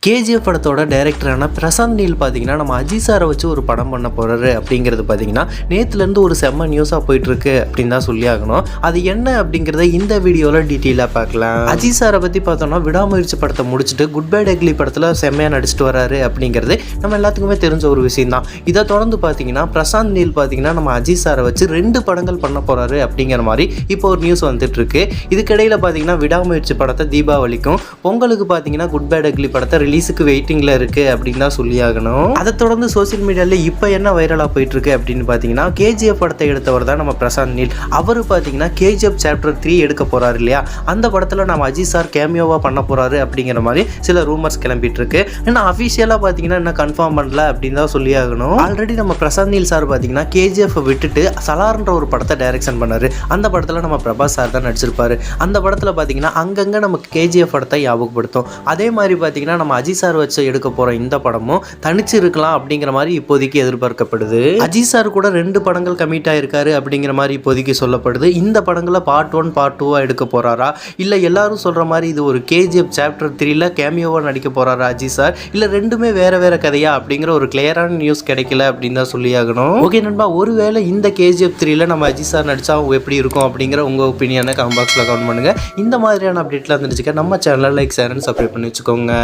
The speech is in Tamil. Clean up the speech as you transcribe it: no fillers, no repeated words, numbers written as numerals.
கேஜிஎஃப் படத்தோட டைரக்டரான பிரசாந்த் நீல் பார்த்தீங்கன்னா நம்ம அஜித் சாரை வச்சு ஒரு படம் பண்ண போகிறாரு அப்படிங்கிறது பார்த்தீங்கன்னா நேற்றுலேருந்து ஒரு செம்ம நியூஸாக போயிட்டுருக்கு அப்படின்னு தான் சொல்லி ஆகணும். அது என்ன அப்படிங்கிறத இந்த வீடியோவில் டீட்டெயிலாக பார்க்கலாம். அஜித் சாரை பற்றி பார்த்தோம்னா விடாமுயற்சி படத்தை முடிச்சுட்டு குட் பை டக்லி படத்தில் செம்மையாக நடிச்சிட்டு வராரு அப்படிங்கிறது நம்ம எல்லாத்துக்குமே தெரிஞ்ச ஒரு விஷயம் தான். இதை தொடர்ந்து பார்த்தீங்கன்னா பிரசாந்த் நீல் பார்த்தீங்கன்னா நம்ம அஜித் சாரை வச்சு 2 படங்கள் பண்ண போகிறாரு அப்படிங்கிற மாதிரி இப்போ ஒரு நியூஸ் வந்துட்டு இருக்கு. இதுக்கிடையில் பார்த்தீங்கன்னா விடாமுயற்சி படத்தை தீபாவளிக்கும், பொங்கலுக்கு பார்த்தீங்கன்னா குட் பை டக்லி படத்தை ரிலீஸுக்கு வெயிட்டிங்கில் இருக்குது அப்படின்னு தான் சொல்லி ஆகணும். அதை தொடர்ந்து சோசியல் மீடியாவில் இப்போ என்ன வைரலாக போயிட்டுருக்கு அப்படின்னு பார்த்தீங்கன்னா கேஜிஎஃப் படத்தை எடுத்தவர் தான் நம்ம பிரசாந்த் நீல். அவர் பார்த்தீங்கன்னா கேஜிஎஃப் சாப்டர் 3 எடுக்க போகிறாரு இல்லையா, அந்த படத்தில் நம்ம அஜித் சார் கேமியோவாக பண்ண போகிறாரு அப்படிங்கிற மாதிரி சில ரூமர்ஸ் கிளம்பிட்டு இருக்கு. ஏன்னா அஃபிஷியலாக பார்த்தீங்கன்னா என்ன கன்ஃபார்ம் பண்ணல அப்படின்னு தான் சொல்லி ஆகணும். ஆல்ரெடி நம்ம பிரசாந்த் நீல் சார் பார்த்தீங்கன்னா கேஜிஎஃப் விட்டுட்டு சலார்ன்ற ஒரு படத்தை டைரக்ஷன் பண்ணாரு. அந்த படத்தில் நம்ம பிரபாஸ் சார் தான் நடிச்சிருப்பாரு. அந்த படத்தில் பார்த்தீங்கன்னா அங்கங்கே நமக்கு கேஜிஎஃப் படத்தை ஞாபகப்படுத்தும். அதே மாதிரி பார்த்தீங்கன்னா நம்ம அஜித் சார் வச்சு எடுக்க போகிற இந்த படமும் தனிச்சு இருக்கலாம் அப்படிங்கிற மாதிரி இப்போதைக்கு எதிர்பார்க்கப்படுது. அஜித் சார் கூட 2 படங்கள் கமிட் ஆயிருக்காரு அப்படிங்கிற மாதிரி இப்போதைக்கு சொல்லப்படுது. இந்த படங்களை பார்ட் 1 பார்ட் 2 எடுக்க போகிறாரா, இல்லை எல்லாரும் சொல்கிற மாதிரி இது ஒரு கேஜிஎஃப் சாப்டர் 3 கேமியோவாக நடிக்க போகிறாரா அஜித் சார், இல்லை ரெண்டுமே வேறு வேறு கதையா அப்படிங்கிற ஒரு கிளியரான நியூஸ் கிடைக்கல அப்படின்னு தான் சொல்லி ஆகணும். ஓகே நண்பா, ஒருவேளை இந்த கேஜிஎஃப் 3 நம்ம அஜித் சார் நடிச்சா எப்படி இருக்கும் அப்படிங்கிற உங்கள் ஒப்பீனியனை கமெண்ட் பாக்ஸில் கமெண்ட் பண்ணுங்கள். இந்த மாதிரியான அப்டேட்லாம் இருந்துச்சுக்க நம்ம சேனலை லைக் ஷேர் அண்ட் சப்ஸ்கிரைப் பண்ணி வச்சுக்கோங்க.